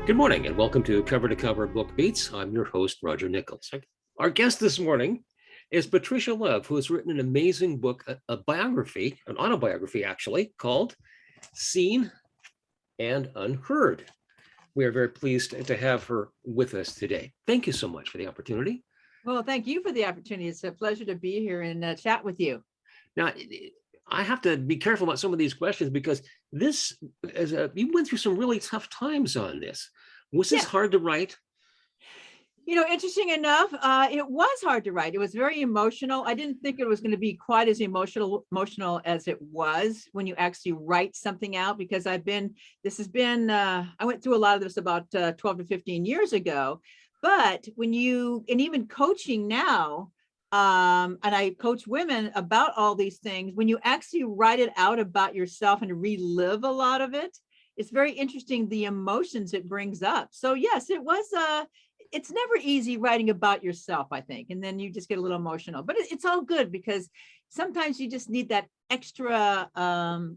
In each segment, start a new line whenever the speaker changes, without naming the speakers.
Good morning and welcome to Cover Book Beats. I'm your host, Roger Nichols. Our guest this morning is Patricia Love, who has written an amazing book, a biography, an autobiography actually, called Seen and Unheard. We are very pleased to have her with us today. Thank you so much for the opportunity.
Well, thank you for the opportunity. It's a pleasure to be here and chat with you.
Now, I have to be careful about some of these questions because you went through some really tough times on this. Was this hard to write?
You know, interesting enough, it was hard to write. It was very emotional. I didn't think it was going to be quite as emotional as it was when you actually write something out, because I went through a lot of this about 12 to 15 years ago. But and even coaching now, and I coach women about all these things, when you actually write it out about yourself and relive a lot of it, it's very interesting, the emotions it brings up. So yes, it was it's never easy writing about yourself, I think. And then you just get a little emotional, but it's all good because sometimes you just need that extra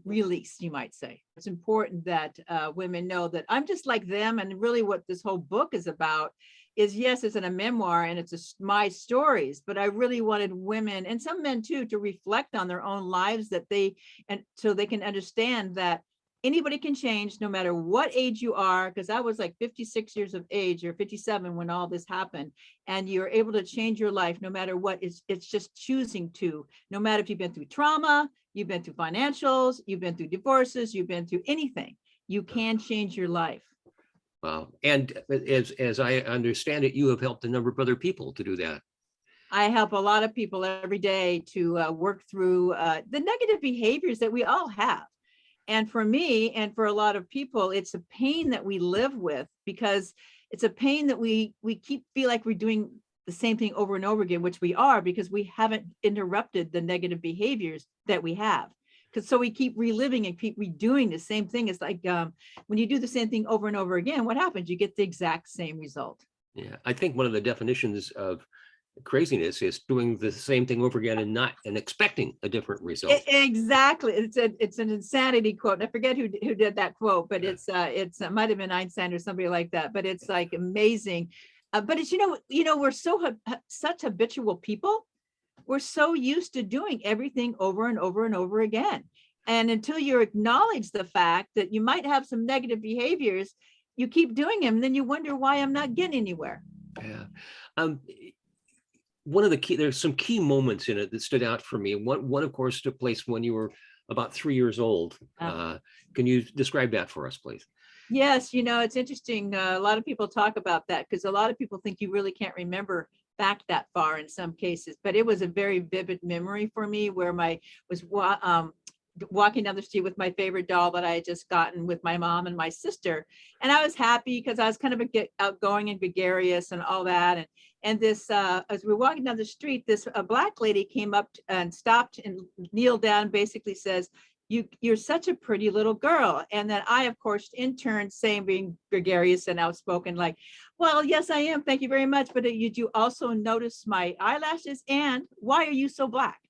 release, you might say. It's important that women know that I'm just like them. And really what this whole book is about is, yes, it's in a memoir and my stories, but I really wanted women and some men too, to reflect on their own lives and so they can understand that anybody can change no matter what age you are, because I was like 56 years of age or 57 when all this happened, and you're able to change your life no matter what. It's just choosing to, no matter if you've been through trauma, you've been through financials, you've been through divorces, you've been through anything, you can change your life.
Wow. And as I understand it, you have helped a number of other people to do that.
I help a lot of people every day to work through the negative behaviors that we all have. And for me, and for a lot of people, it's a pain that we live with, because it's a pain that we feel like we're doing the same thing over and over again, which we are, because we haven't interrupted the negative behaviors that we have. So we keep reliving and keep redoing the same thing. It's like when you do the same thing over and over again, what happens? You get the exact same result.
Yeah, I think one of the definitions of craziness is doing the same thing over again and expecting a different result.
Exactly. It's an insanity quote. I forget who did that quote, but it might have been Einstein or somebody like that, but it's like amazing. But it's, we're such habitual people. We're so used to doing everything over and over and over again. And until you acknowledge the fact that you might have some negative behaviors, you keep doing them, and then you wonder why I'm not getting anywhere.
Yeah. There's some key moments in it that stood out for me. One of course, took place when you were about 3 years old. Can you describe that for us, please?
Yes, it's interesting. A lot of people talk about that because a lot of people think you really can't remember back that far in some cases, but it was a very vivid memory for me where was walking down the street with my favorite doll that I had just gotten with my mom and my sister. And I was happy because I was kind of outgoing and gregarious and all that. And this, as we were walking down the street, a black lady came up and stopped and kneeled down, basically says, you're such a pretty little girl. And then I, of course, in turn, being gregarious and outspoken, like, well, yes, I am. Thank you very much. But did you also notice my eyelashes? And why are you so black?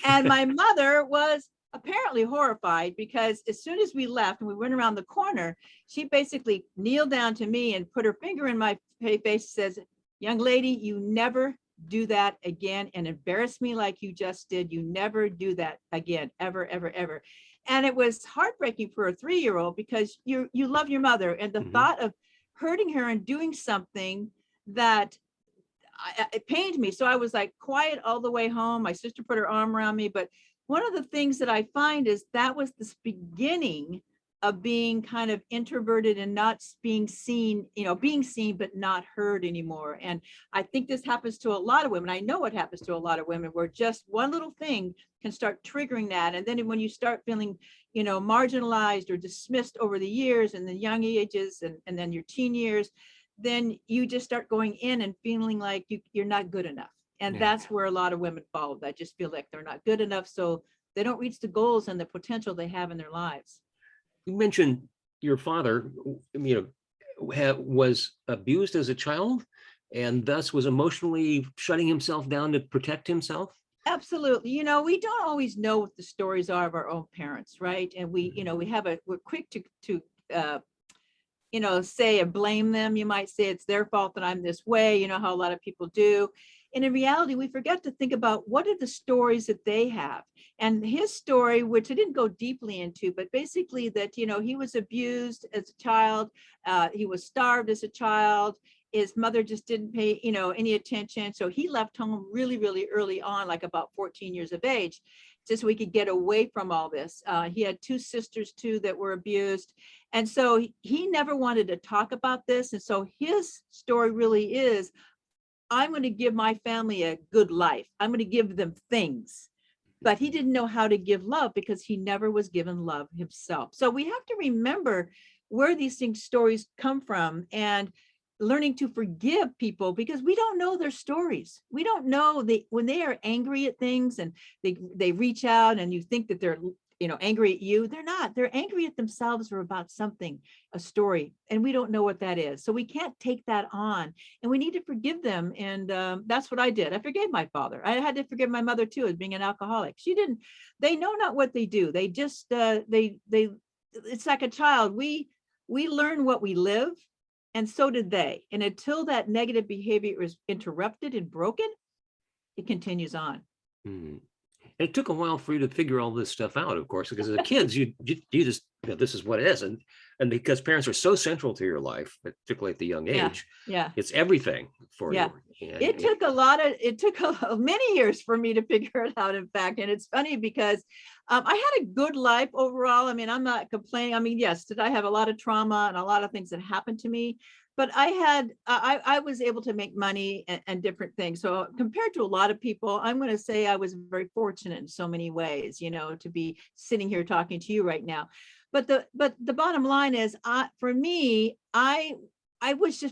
And my mother was apparently horrified, because as soon as we left and we went around the corner, she basically kneeled down to me and put her finger in my face and says, young lady, you never do that again and embarrass me like you just did. You never do that again, ever, ever, ever. And it was heartbreaking for a 3-year-old, because you love your mother, and the thought of hurting her and doing something that it pained me. So I was like quiet all the way home. My sister put her arm around me. But one of the things that I find is that was the beginning of being kind of introverted and not being seen, being seen but not heard anymore. And I think this happens to a lot of women. I know it happens to a lot of women, where just one little thing can start triggering that. And then when you start feeling, marginalized or dismissed over the years and the young ages and then your teen years, then you just start going in and feeling like you're not good enough. And that's where a lot of women fall. That just feel like they're not good enough. So they don't reach the goals and the potential they have in their lives.
You mentioned your father, was abused as a child and thus was emotionally shutting himself down to protect himself.
Absolutely. We don't always know what the stories are of our own parents, right? And we're quick to say or blame them. You might say it's their fault that I'm this way, how a lot of people do. And in reality, we forget to think about what are the stories that they have. And his story, which I didn't go deeply into, but basically that, he was abused as a child. He was starved as a child. His mother just didn't pay, any attention. So he left home really, really early on, like about 14 years of age, just so we could get away from all this. He had two sisters too that were abused. And so he never wanted to talk about this. And so his story really is, I'm going to give my family a good life. I'm going to give them things. But he didn't know how to give love because he never was given love himself. So we have to remember where these stories come from, and learning to forgive people, because we don't know their stories. We don't know when they are angry at things and they reach out and you think that they're angry at you. They're not. They're angry at themselves or about something, a story, and we don't know what that is. So we can't take that on, and we need to forgive them. And that's what I did. I forgave my father. I had to forgive my mother too, as being an alcoholic. They know not what they do. They just it's like a child. We learn what we live, and so did they. And until that negative behavior is interrupted and broken, it continues on.
Mm. It took a while for you to figure all this stuff out, of course, because as a kid, you just, this is what it is. And because parents are so central to your life, particularly at the young age, it's everything for you.
It took many years for me to figure it out, in fact. And it's funny because I had a good life overall. I mean, I'm not complaining. I mean, yes, did I have a lot of trauma and a lot of things that happened to me? But I was able to make money and different things. So compared to a lot of people, I'm going to say I was very fortunate in so many ways, to be sitting here talking to you right now. But the bottom line is, for me, I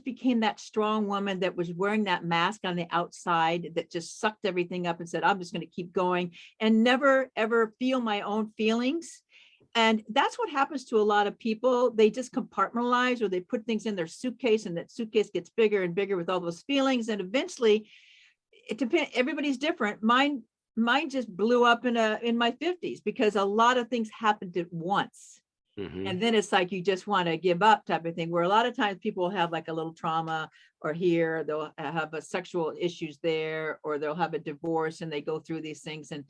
became that strong woman that was wearing that mask on the outside that just sucked everything up and said, I'm just going to keep going and never, ever feel my own feelings. And that's what happens to a lot of people. They just compartmentalize, or they put things in their suitcase, and that suitcase gets bigger and bigger with all those feelings. And eventually, it depends. Everybody's different. Mine just blew up in my 50s because a lot of things happened at once. Mm-hmm. And then it's like you just want to give up type of thing, where a lot of times people have like a little trauma, or here they'll have a sexual issues there, or they'll have a divorce and they go through these things. And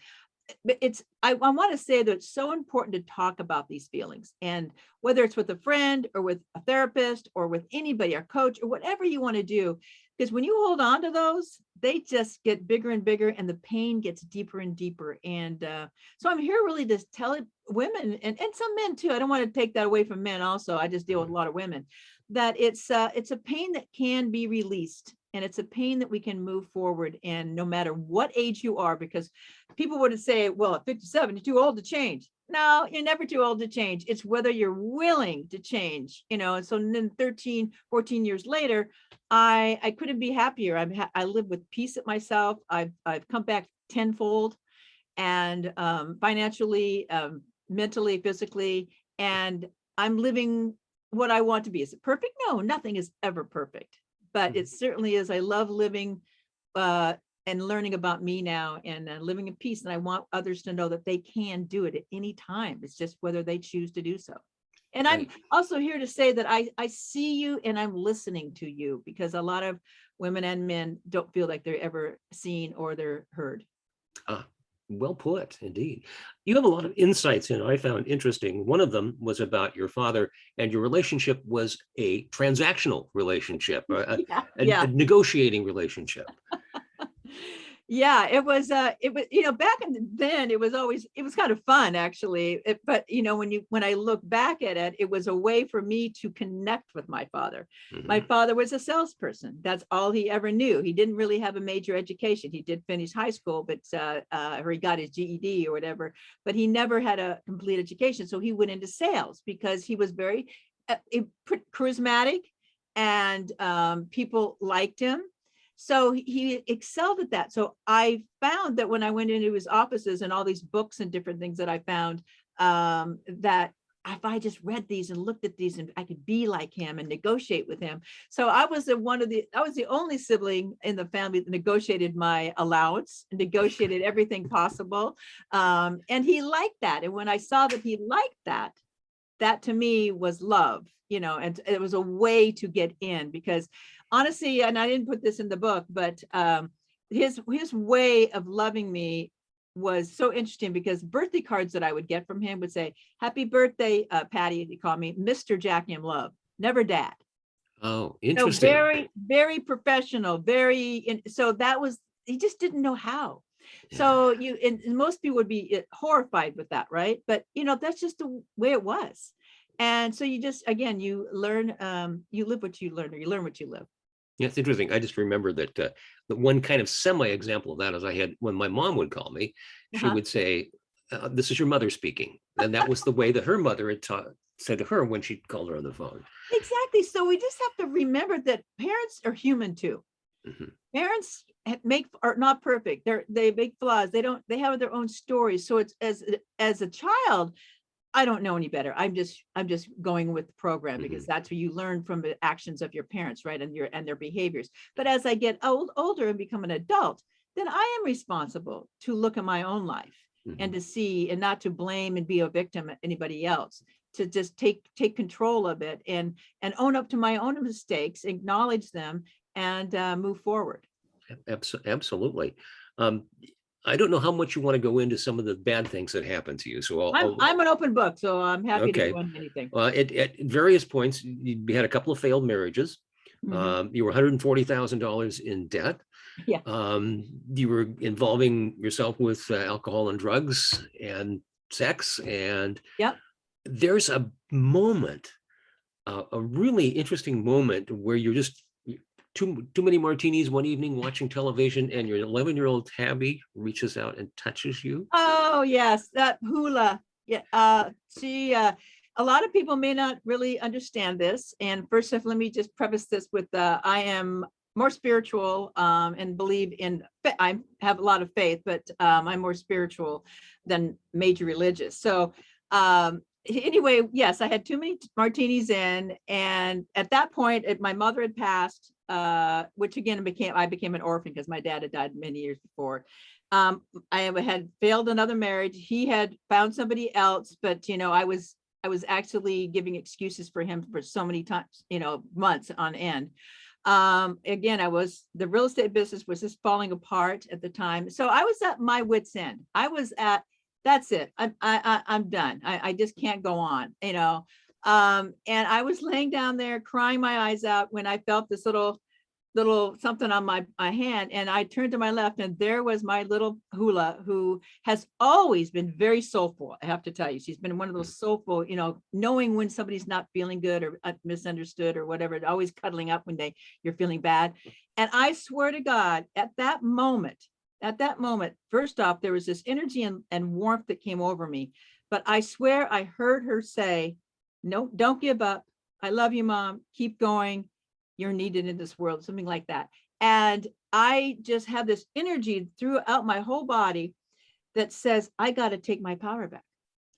I want to say that it's so important to talk about these feelings, and whether it's with a friend or with a therapist or with anybody, a coach, or whatever you want to do, because when you hold on to those, they just get bigger and bigger, and the pain gets deeper and deeper. And so I'm here really to tell women and some men too. I don't want to take that away from men. Also, I just deal with a lot of women, that it's a pain that can be released. And it's a pain that we can move forward, and no matter what age you are, because people would say, well, at 57, you're too old to change. No, you're never too old to change. It's whether you're willing to change, And so then 13, 14 years later, I couldn't be happier. I live with peace at myself. I've come back tenfold, and financially, mentally, physically, and I'm living what I want to be. Is it perfect? No, nothing is ever perfect. But it certainly is. I love living and learning about me now, and living in peace. And I want others to know that they can do it at any time. It's just whether they choose to do so. And right. I'm also here to say that I see you and I'm listening to you, because a lot of women and men don't feel like they're ever seen or they're heard.
Well put, indeed. You have a lot of insights in. I found interesting. One of them was about your father, and your relationship was a transactional relationship, a negotiating relationship.
Yeah, it was, back then it was kind of fun, actually. But when I look back at it, it was a way for me to connect with my father. Mm-hmm. My father was a salesperson. That's all he ever knew. He didn't really have a major education. He did finish high school, but or he got his GED or whatever, but he never had a complete education. So he went into sales because he was very charismatic, and people liked him. So he excelled at that. So I found that when I went into his offices and all these books and different things that I found, that if I just read these and looked at these, and I could be like him and negotiate with him. So I was the only sibling in the family that negotiated my allowance, negotiated everything possible. And he liked that. And when I saw that he liked that that to me was love, and it was a way to get in, because honestly, and I didn't put this in the book, but his way of loving me was so interesting, because birthday cards that I would get from him would say, "Happy birthday, Patty," he called me Mr. Jackie and Love, never Dad.
Oh,
So
interesting.
very, very professional, so that was, he just didn't know how.
Yeah.
So and most people would be horrified with that, right? But that's just the way it was. And so you just, again, you learn, you live what you learn, or you learn what you live.
Yeah, it's interesting. I just remember that the one kind of semi-example of that is I had when my mom would call me, she would say, "This is your mother speaking," and that was the way that her mother had said to her when she called her on the phone.
Exactly. So we just have to remember that parents are human too.
Mhm.
Parents are not perfect. They make flaws. They have their own stories. So it's as a child, I don't know any better. I'm just going with the program, because that's what you learn from the actions of your parents, right? And their behaviors. But as I get older and become an adult, then I am responsible to look at my own life and to see, and not to blame and be a victim of anybody else, to just take control of it and own up to my own mistakes, acknowledge them, and move forward.
Absolutely. I don't know how much you want to go into some of the bad things that happened to you. So
I'm an open book, so I'm happy to
okay.
go into anything.
At various points, you had a couple of failed marriages. You were $140,000 in debt.
Yeah.
You were involving yourself with alcohol and drugs and sex. And
Yep.
there's a moment, a really interesting moment where you're just too many martinis one evening watching television, and your 11-year-old Tabby reaches out and touches you.
Oh yes, that hula. Yeah. She. A lot of people may not really understand this. And first off, let me just preface this with I am more spiritual and believe in. I have a lot of faith, but I'm more spiritual than major religious. So anyway, yes, I had too many martinis in, and at that point, my mother had passed, which again I became an orphan because my dad had died many years before. I had failed another marriage. He had found somebody else, but I was actually giving excuses for him for so many times, months on end. Again, the real estate business was just falling apart at the time. So I was at my wit's end. I was at, that's it. I'm done. I just can't go on, and I was laying down there crying my eyes out when I felt this little something on my hand, and I turned to my left, and there was my little hula, who has always been very soulful. I have to tell you, she's been one of those soulful, knowing when somebody's not feeling good or misunderstood or whatever, always cuddling up when you're feeling bad. And I swear to God, at that moment, first off, there was this energy and warmth that came over me. But I swear I heard her say, "No, don't give up. I love you, Mom. Keep going. You're needed in this world," something like that. And I just have this energy throughout my whole body that says, I got to take my power back.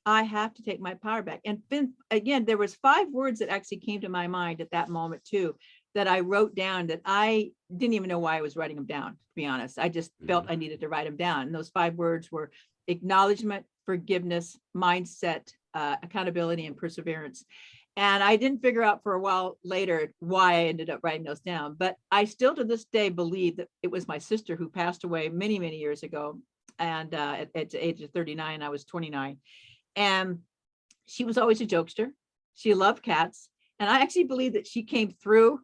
I have to take my power back. And then again, there was 5 words that actually came to my mind at that moment too, that I wrote down, that I didn't even know why I was writing them down, to be honest. I just felt I needed to write them down. And those 5 words were acknowledgement, forgiveness, mindset, accountability, and perseverance. And I didn't figure out for a while later why I ended up writing those down. But I still to this day believe that it was my sister who passed away many, many years ago. And at the age of 39, I was 29. And she was always a jokester. She loved cats. And I actually believe that she came through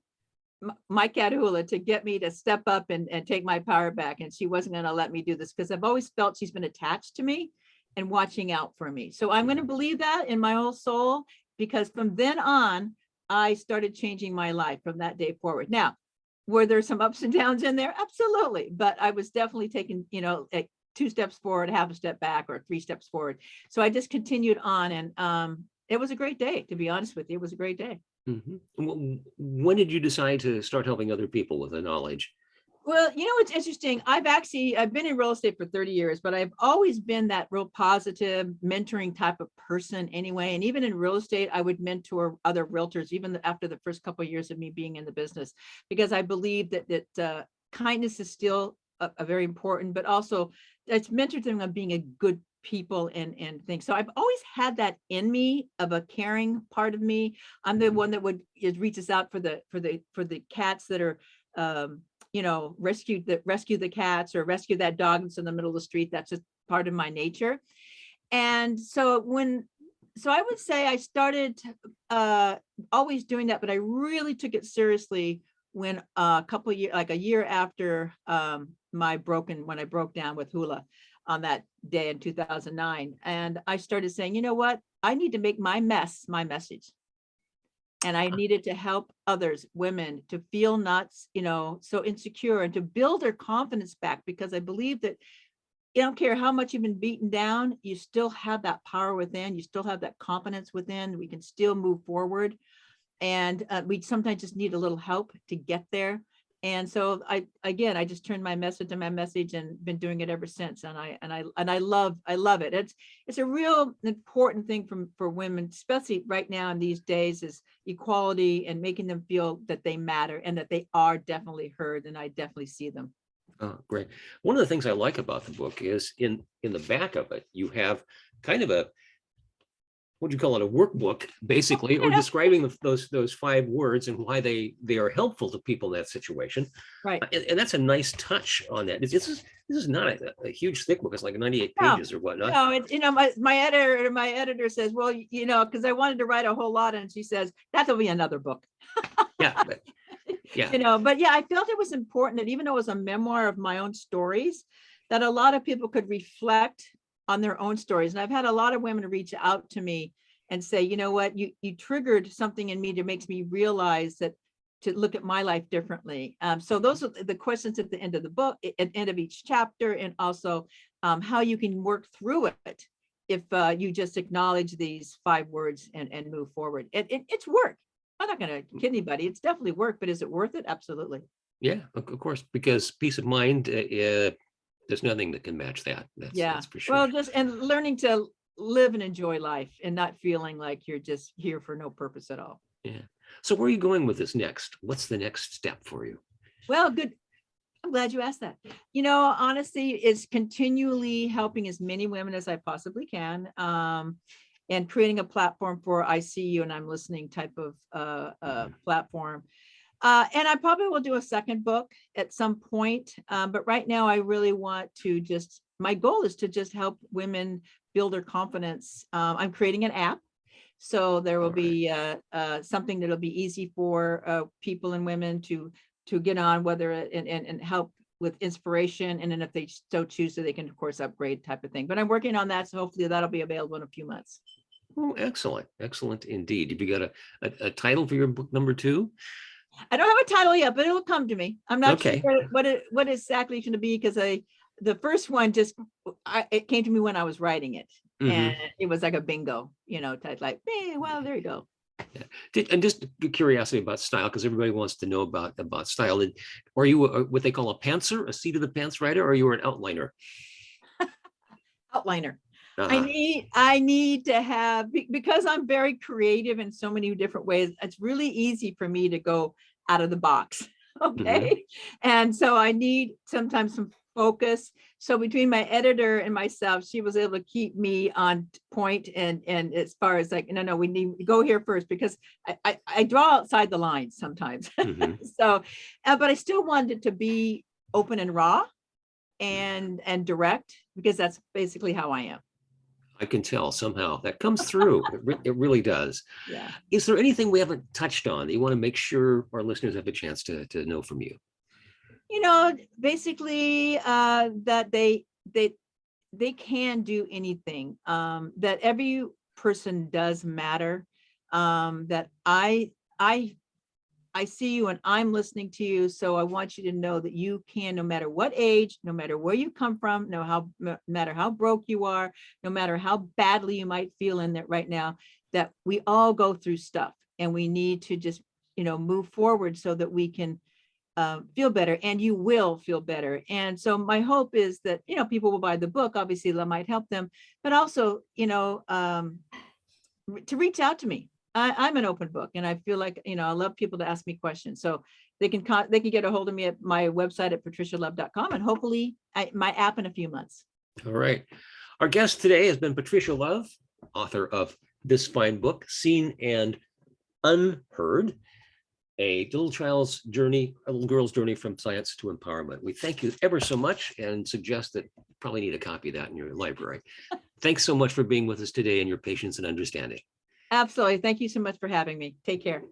my cat hula to get me to step up and take my power back. And she wasn't going to let me do this, because I've always felt she's been attached to me and watching out for me. So I'm going to believe that in my whole soul, because from then on, I started changing my life from that day forward. Now, were there some ups and downs in there? Absolutely. But I was definitely taking, 2 steps forward, half a step back, or 3 steps forward. So I just continued on, and it was a great day, to be honest with you. It was a great day.
When did you decide to start helping other people with the knowledge?
Well, it's interesting. I've been in real estate for 30 years, but I've always been that real positive mentoring type of person anyway. And even in real estate, I would mentor other realtors, even after the first couple of years of me being in the business, because I believe that kindness is still a very important, but also it's mentored them on being a good people and things. So I've always had that in me, of a caring part of me. I'm the one that reaches out for the cats that are rescue the cats, or rescue that dog that's in the middle of the street. That's just part of my nature. And so I would say I started always doing that, but I really took it seriously when a year after when I broke down with hula on that day in 2009. And I started saying, you know what, I need to make my mess my message. And I needed to help others, women, to feel not, so insecure, and to build their confidence back, because I believe that you don't care how much you've been beaten down, you still have that power within, you still have that confidence within, we can still move forward. And we sometimes just need a little help to get there. And so I just turned my message to my message, and been doing it ever since. And I love it. It's a real important thing for women, especially right now in these days, is equality, and making them feel that they matter and that they are definitely heard. And I definitely see them.
Oh, great. One of the things I like about the book is in the back of it, you have kind of a, what do you call it, a workbook, basically, or describing those 5 words and why they are helpful to people in that situation.
Right.
And that's a nice touch on that. This is not a huge thick book. It's like 98 pages or whatnot.
No, my editor says, well, because I wanted to write a whole lot, and she says, that'll be another book.
Yeah.
But yeah, I felt it was important that even though it was a memoir of my own stories, that a lot of people could reflect on their own stories. And I've had a lot of women reach out to me and say, you know what, you triggered something in me that makes me realize that to look at my life differently. So those are the questions at the end of the book, at the end of each chapter, and also how you can work through it if you just acknowledge these 5 words and move forward. It's work. I'm not going to kid anybody. It's definitely work, but is it worth it? Absolutely.
Yeah, of course, because peace of mind, there's nothing that can match that. That's for sure.
Well, and learning to live and enjoy life, and not feeling like you're just here for no purpose at all.
Yeah. So where are you going with this next? What's the next step for you?
Well, good. I'm glad you asked that. Honestly, it's continually helping as many women as I possibly can. And creating a platform for I see you and I'm listening type of platform. And I probably will do a second book at some point. But right now I really want to my goal is to just help women build their confidence. I'm creating an app. So there will be something that'll be easy for people and women to get on, whether and help with inspiration. And then if they so choose, so they can of course upgrade type of thing. But I'm working on that. So hopefully that'll be available in a few months.
Oh, excellent indeed. Have you got a title for your book number 2?
I don't have a title yet, but it'll come to me. I'm not
sure
what exactly it's going to be, because the first one it came to me when I was writing it, and it was like a bingo, type, like, hey, well, there you go.
Yeah. And just curiosity about style, because everybody wants to know about style. Are you what they call a pantser, a seat of the pants writer, or are you an outliner?
Outliner. I need to have, because I'm very creative in so many different ways. It's really easy for me to go out of the box. Okay. And so I need sometimes some focus. So between my editor and myself, she was able to keep me on point. And as far as like, no, we need to go here first, because I draw outside the lines sometimes. So, but I still wanted it to be open and raw and direct, because that's basically how I am.
I can tell somehow that comes through. It really does.
Yeah.
Is there anything we haven't touched on that you want to make sure our listeners have a chance to know from you?
Basically that they can do anything, that every person does matter, that I see you and I'm listening to you. So I want you to know that you can, no matter what age, no matter where you come from, no matter how broke you are, no matter how badly you might feel in that right now, that we all go through stuff, and we need to just, move forward so that we can feel better, and you will feel better. And so my hope is that, people will buy the book. Obviously that might help them, but also, to reach out to me. I'm an open book, and I feel like, I love people to ask me questions. So they can get a hold of me at my website at patricialove.com, and hopefully my app in a few months.
All right. Our guest today has been Patricia Love, author of this fine book, Seen and Unheard, a little girl's journey from science to empowerment. We thank you ever so much and suggest that you probably need a copy of that in your library. Thanks so much for being with us today and your patience and understanding.
Absolutely. Thank you so much for having me. Take care.